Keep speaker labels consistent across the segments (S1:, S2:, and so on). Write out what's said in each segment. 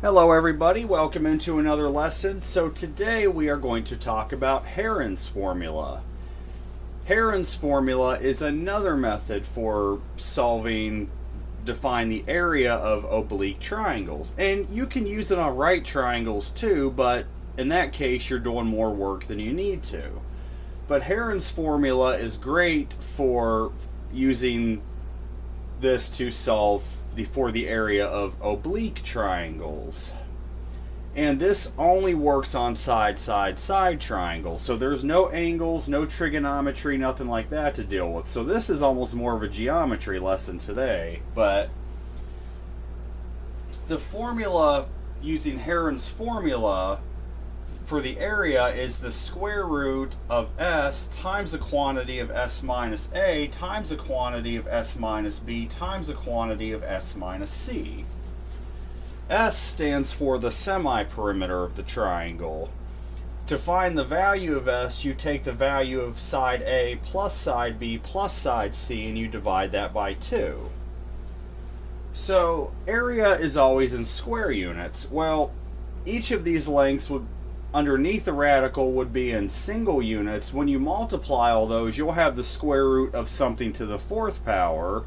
S1: Hello everybody, welcome into another lesson. So today we are going to talk about Heron's formula. Heron's formula is another method for define the area of oblique triangles. And you can use it on right triangles too, but in that case you're doing more work than you need to. But Heron's formula is great for using this to solve for the area of oblique triangles. And this only works on side triangles. So there's no angles, no trigonometry, nothing like that to deal with. So this is almost more of a geometry lesson today. But the formula, using Heron's formula for the area, is the square root of s times a quantity of s minus a times a quantity of s minus b times a quantity of s minus c. S stands for the semi-perimeter of the triangle. To find the value of s, you take the value of side A plus side B plus side C and you divide that by 2. So area is always in square units. Well, each of these lengths would underneath the radical would be in single units. When you multiply all those, you'll have the square root of something to the 4th power,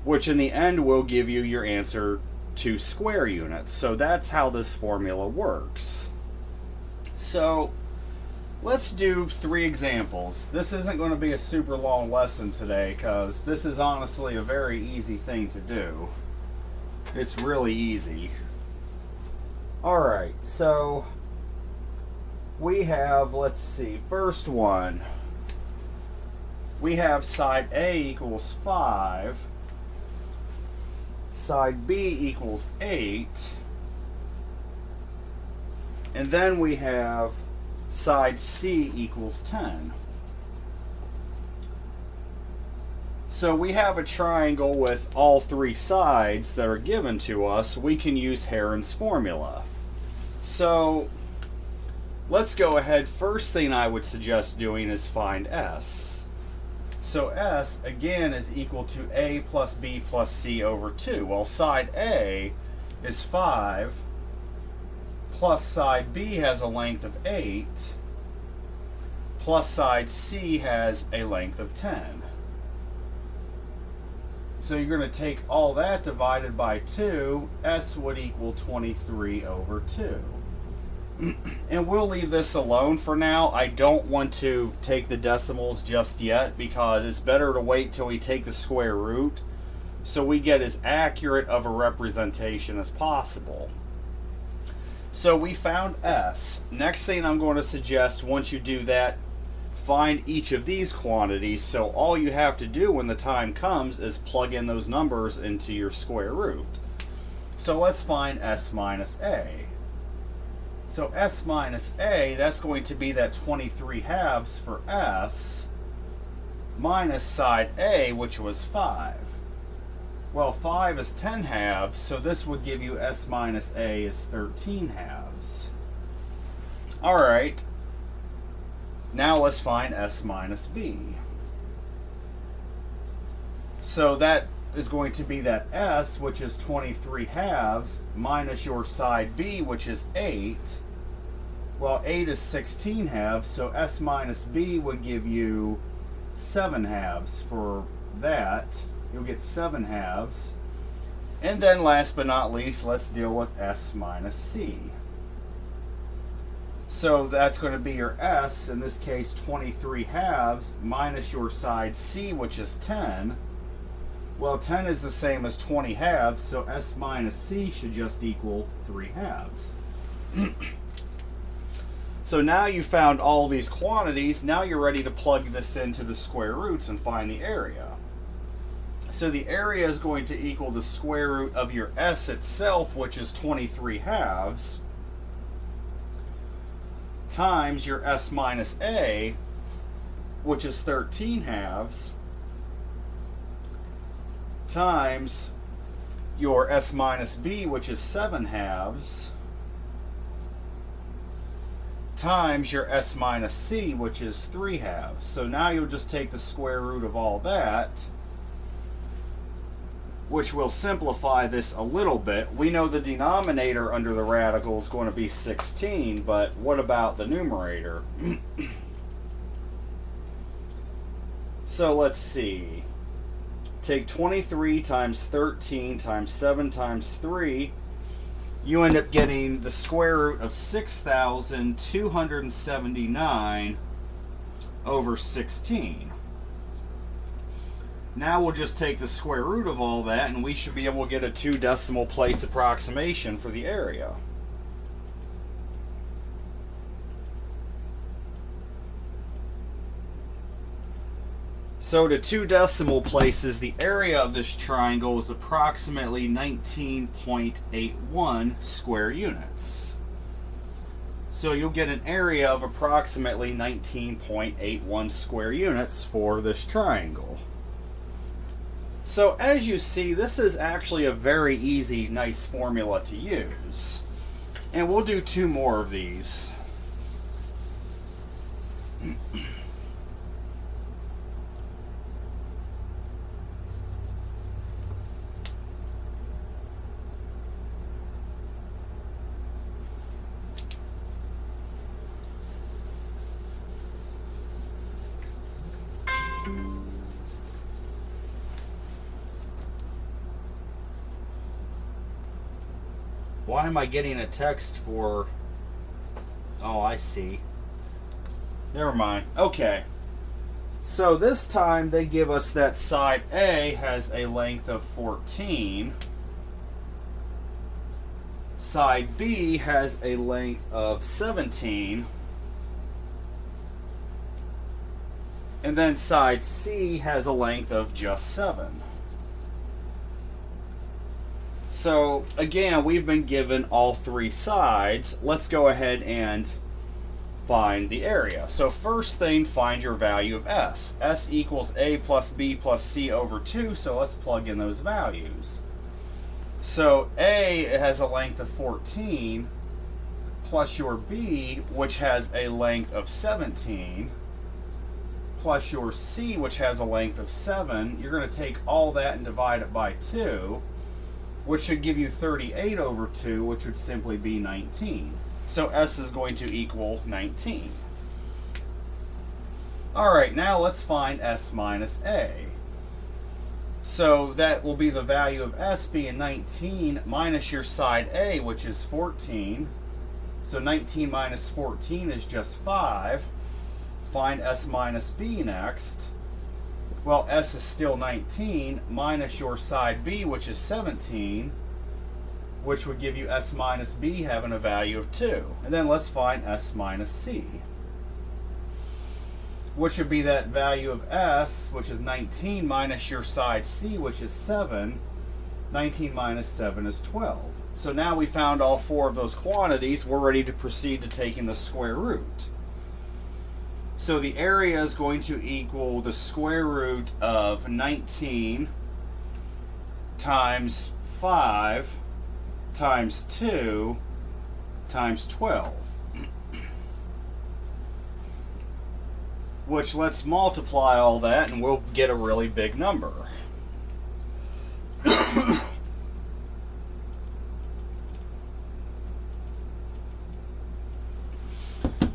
S1: which in the end will give you your answer to square units. So that's how this formula works. So let's do 3 examples. This isn't going to be a super long lesson today because this is honestly a very easy thing to do. It's really easy. Alright, so we have, let's see, first one, we have side A equals 5, side B equals 8, and then we have side C equals 10. So we have a triangle with all 3 sides that are given to us. We can use Heron's formula. So let's go ahead. First thing I would suggest doing is find S. So S, again, is equal to A plus B plus C over 2. Well, side A is 5, plus side B has a length of 8, plus side C has a length of 10. So you're going to take all that divided by 2. S would equal 23 over 2. And we'll leave this alone for now. I don't want to take the decimals just yet because it's better to wait till we take the square root so we get as accurate of a representation as possible. So we found S. Next thing I'm going to suggest, once you do that, find each of these quantities. So all you have to do when the time comes is plug in those numbers into your square root. So let's find S minus A. So S minus A, that's going to be that 23 halves for S, minus side A, which was 5. Well, 5 is 10 halves, so this would give you S minus A is 13 halves. Alright, now let's find S minus B. So that is going to be that S, which is 23 halves, minus your side B, which is 8. Well, 8 is 16 halves, so S minus B would give you 7 halves for that. You'll get 7 halves. And then last but not least, let's deal with S minus C. So that's going to be your S, in this case 23 halves, minus your side C, which is 10. Well, 10 is the same as 20 halves, so S minus C should just equal 3 halves. So now you found all these quantities. Now you're ready to plug this into the square roots and find the area. So the area is going to equal the square root of your S itself, which is 23 halves, times your S minus A, which is 13 halves, times your S minus B, which is 7 halves, times your S minus C, which is 3 halves. So now you'll just take the square root of all that, which will simplify this a little bit. We know the denominator under the radical is going to be 16, but what about the numerator? So let's see. Take 23 times 13 times 7 times 3. You end up getting the square root of 6,279 over 16. Now we'll just take the square root of all that, and we should be able to get a 2 decimal place approximation for the area. So to 2 decimal places, the area of this triangle is approximately 19.81 square units. So you'll get an area of approximately 19.81 square units for this triangle. So as you see, this is actually a very easy, nice formula to use. And we'll do 2 more of these. Why am I getting a text for... Oh, I see. Never mind. Okay. So this time they give us that side A has a length of 14. Side B has a length of 17. And then side C has a length of just 7. So again, we've been given all 3 sides. Let's go ahead and find the area. So first thing, find your value of S. S equals A plus B plus C over 2, so let's plug in those values. So A has a length of 14, plus your B, which has a length of 17, plus your C, which has a length of 7. You're going to take all that and divide it by 2, which should give you 38 over 2, which would simply be 19. So S is going to equal 19. Alright, now let's find S minus A. So that will be the value of S being 19 minus your side A, which is 14. So 19 minus 14 is just 5. Find S minus B next. Well, S is still 19 minus your side B, which is 17, which would give you S minus B having a value of 2. And then let's find S minus C, which would be that value of S, which is 19 minus your side C, which is 7. 19 minus 7 is 12. So now we found all 4 of those quantities. We're ready to proceed to taking the square root. So the area is going to equal the square root of 19 times 5 times 2 times 12. Which, let's multiply all that and we'll get a really big number.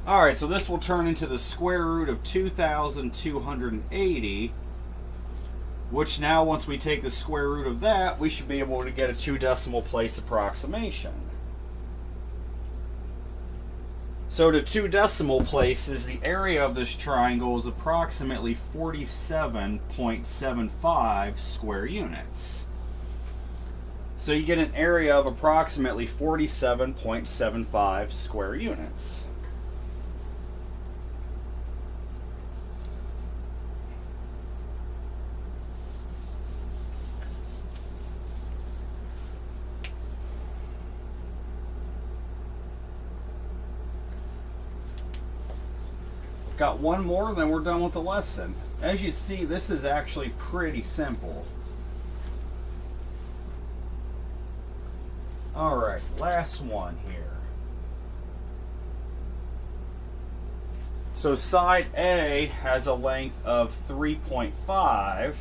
S1: Alright, so this will turn into the square root of 2,280, which now, once we take the square root of that, we should be able to get a 2 decimal place approximation. So to 2 decimal places, the area of this triangle is approximately 47.75 square units. So you get an area of approximately 47.75 square units. Got one more, then we're done with the lesson. As you see, this is actually pretty simple. Alright, last one here. So side A has a length of 3.5.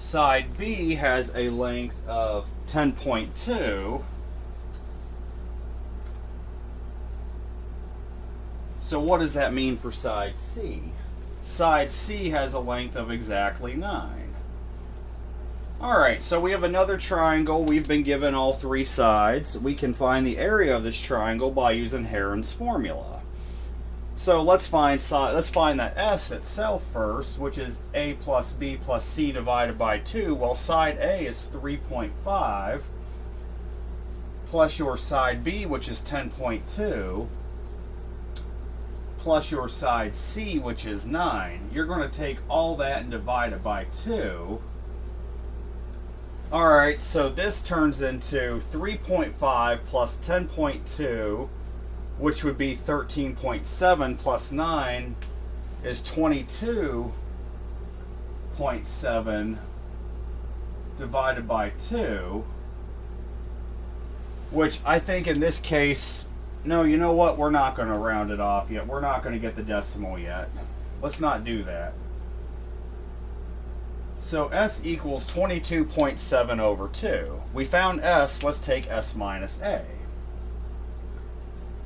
S1: Side B has a length of 10.2. So what does that mean for side C? Side C has a length of exactly 9. Alright, so we have another triangle. We've been given all three sides. We can find the area of this triangle by using Heron's formula. So let's find that S itself first, which is A plus B plus C divided by 2. Well, side A is 3.5 plus your side B, which is 10.2, plus your side C, which is 9. You're going to take all that and divide it by 2. Alright, so this turns into 3.5 plus 10.2, which would be 13.7 plus 9 is 22.7 divided by 2, which I think in this case, no, you know what? We're not going to round it off yet. We're not going to get the decimal yet. Let's not do that. So S equals 22.7 over 2. We found S. Let's take S minus A.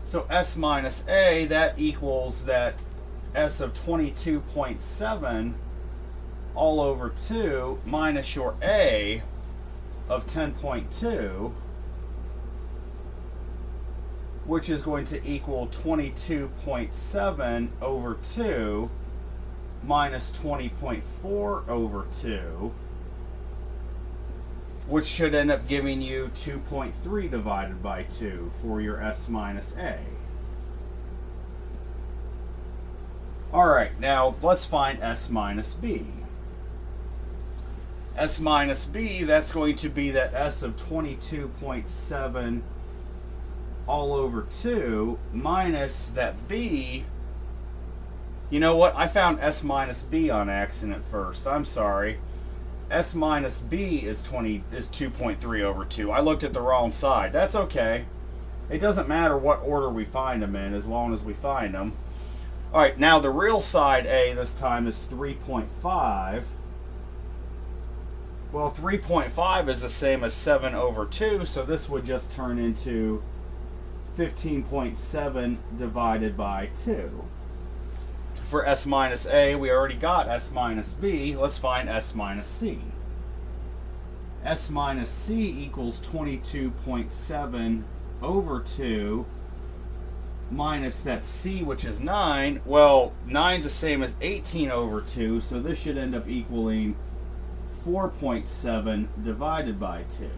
S1: So S minus A, that equals that S of 22.7 all over 2 minus your A of 10.2, which is going to equal 22.7 over 2 minus 20.4 over 2, which should end up giving you 2.3 divided by 2 for your S minus A. Alright, now let's find S minus B. S minus B, that's going to be that S of 22.7 all over 2 minus that B. You know what? I found S minus B on accident first. I'm sorry. S minus B is 2.3 over 2. I looked at the wrong side. That's okay. It doesn't matter what order we find them in as long as we find them. Alright, now the real side A this time is 3.5. Well, 3.5 is the same as 7 over 2, so this would just turn into 15.7 divided by 2. For S minus A, we already got S minus B. Let's find S minus C. S minus C equals 22.7 over 2 minus that C, which is 9. Well, 9 is the same as 18 over 2, so this should end up equaling 4.7 divided by 2.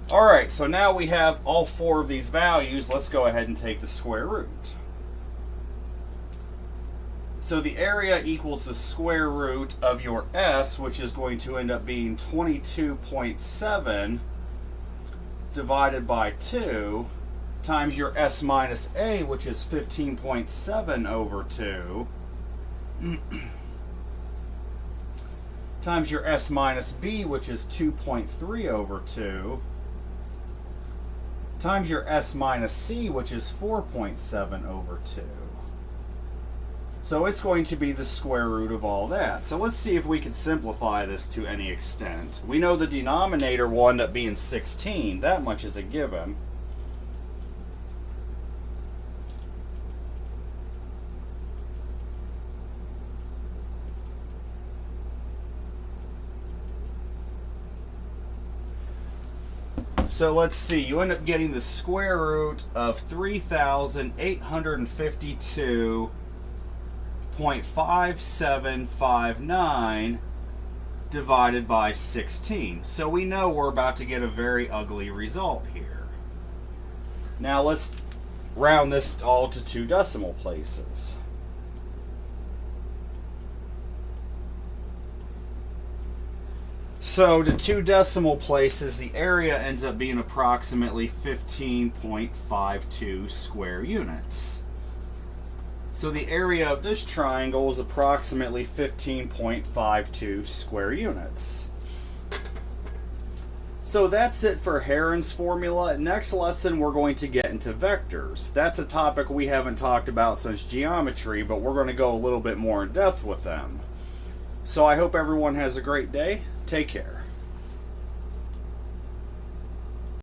S1: Alright, so now we have all four of these values. Let's go ahead and take the square root. So the area equals the square root of your S, which is going to end up being 22.7 divided by 2 times your S minus A, which is 15.7 over 2, times your S minus B, which is 2.3 over 2, times your S minus C, which is 4.7 over 2. So it's going to be the square root of all that. So let's see if we can simplify this to any extent. We know the denominator will end up being 16. That much is a given. So let's see, you end up getting the square root of 3,852.5759 divided by 16. So we know we're about to get a very ugly result here. Now let's round this all to 2 decimal places. So to 2 decimal places, the area ends up being approximately 15.52 square units. So the area of this triangle is approximately 15.52 square units. So that's it for Heron's formula. Next lesson we're going to get into vectors. That's a topic we haven't talked about since geometry, but we're going to go a little bit more in depth with them. So I hope everyone has a great day. Take care.